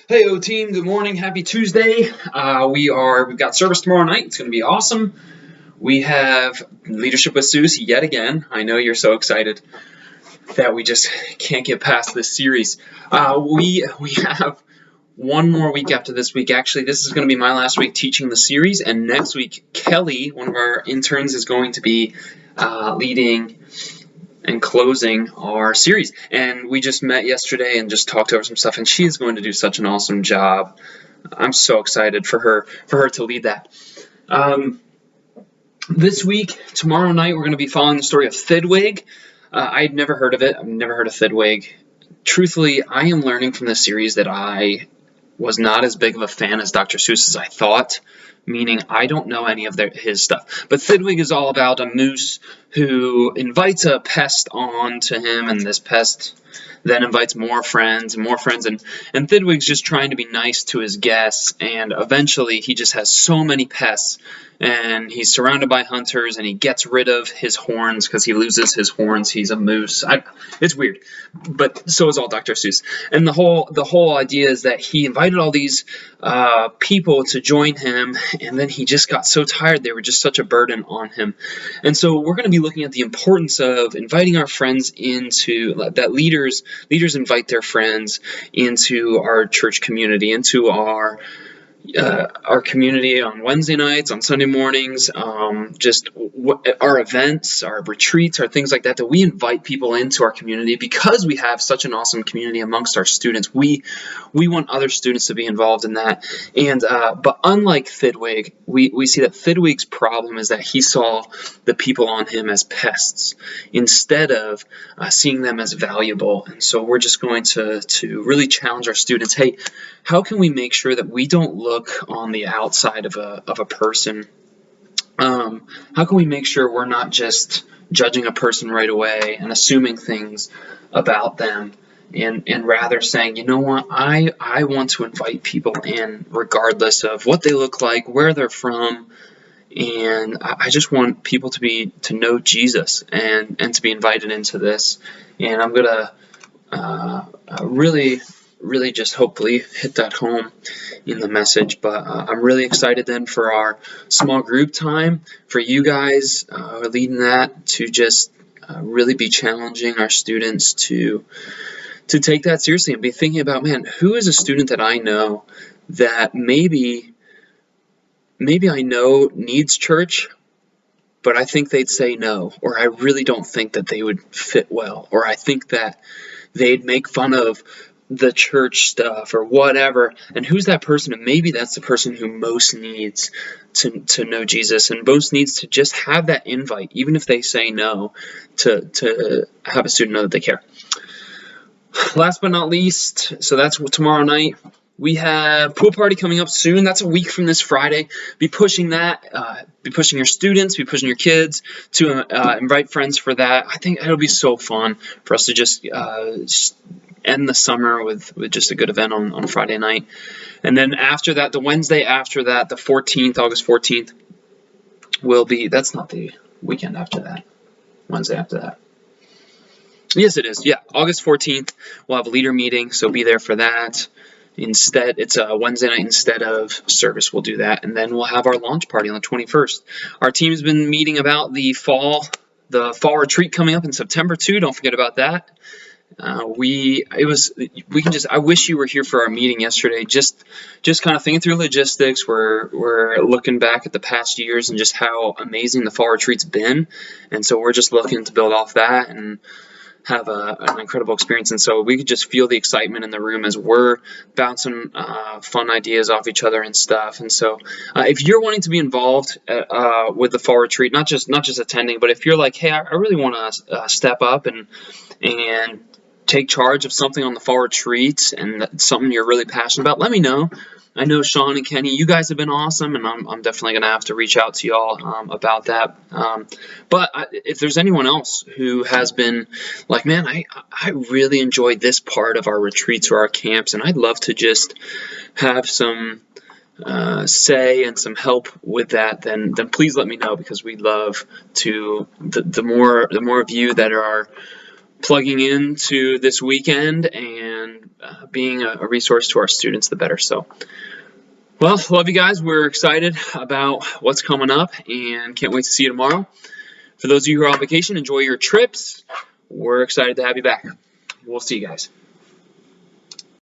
Hey, team. Good morning. Happy Tuesday. We've got service tomorrow night. It's going to be awesome. We have leadership with Zeus yet again. I know you're so excited that we just can't get past this series. We have one more week after this week. Actually, this is going to be my last week teaching the series, and next week Kelly, one of our interns, is going to be leading and closing our series. And we just met yesterday and just talked over some stuff, and she is going to do such an awesome job. I'm so excited for her to lead that. This week, tomorrow night, we're going to be following the story of Thidwig. I'd never heard of it. I've never heard of Thidwig. Truthfully, I am learning from this series that I was not as big of a fan as Dr. Seuss as I thought, meaning I don't know any of his stuff. But Thidwig is all about a moose who invites a pest on to him, and this pest then invites more friends, and Thidwig's just trying to be nice to his guests, and eventually he just has so many pests, and he's surrounded by hunters, and he gets rid of his horns because he loses his horns. He's a moose. It's weird, but so is all Dr. Seuss. And the whole idea is that he invited all these people to join him, and then he just got so tired. They were just such a burden on him. And so we're going to be looking at the importance of inviting our friends into that. Leaders invite their friends into our church community, into our community on Wednesday nights, on Sunday mornings, our events, our retreats, our things like that we invite people into our community because we have such an awesome community amongst our students. We want other students to be involved in that. And but unlike Thidwig, we see that Thidwig's problem is that he saw the people on him as pests instead of seeing them as valuable. And so we're just going to really challenge our students. Hey, how can we make sure that we don't look on the outside of a person? How can we make sure we're not just judging a person right away and assuming things about them, and rather saying, you know what, I want to invite people in regardless of what they look like, where they're from, and I just want people to know Jesus and to be invited into this. And I'm gonna really just hopefully hit that home in the message. But I'm really excited then for our small group time, for you guys who are leading that, to just really be challenging our students to take that seriously and be thinking about, man, who is a student that I know that maybe I know needs church, but I think they'd say no, or I really don't think that they would fit well, or I think that they'd make fun of the church stuff or whatever. And who's that person? And maybe that's the person who most needs to know Jesus, and most needs to just have that invite, even if they say no, to have a student know that they care. Last but not least, so that's tomorrow night. We have pool party coming up soon. That's a week from this Friday. Be pushing that. Be pushing your students. Be pushing your kids to invite friends for that. I think it'll be so fun for us to just end the summer with just a good event on Friday night. And then after that, the Wednesday after that, the 14th, August 14th, will be, that's not the weekend after that, Wednesday after that. Yes, it is. Yeah, August 14th, we'll have a leader meeting, so be there for that. Instead, it's a Wednesday night instead of service. We'll do that, and then we'll have our launch party on the 21st. Our team's been meeting about the fall retreat coming up in September too. Don't forget about that. I wish you were here for our meeting yesterday. Just kind of thinking through logistics. We're looking back at the past years and just how amazing the fall retreat's been, and so we're just looking to build off that and have an incredible experience. And so we could just feel the excitement in the room as we're bouncing fun ideas off each other and stuff. And so if you're wanting to be involved with the fall retreat, not just attending, but if you're like, hey, I really want to step up and take charge of something on the fall retreat, and that's something you're really passionate about, let me know. I know Sean and Kenny, you guys have been awesome, and I'm definitely going to have to reach out to y'all about that. But if there's anyone else who has been like, man, I really enjoyed this part of our retreats or our camps, and I'd love to just have some say and some help with that, then please let me know, because we'd love to, the more of you that are plugging into this weekend and being a resource to our students, the better. So, well, love you guys. We're excited about what's coming up and can't wait to see you tomorrow. For those of you who are on vacation, enjoy your trips. We're excited to have you back. We'll see you guys.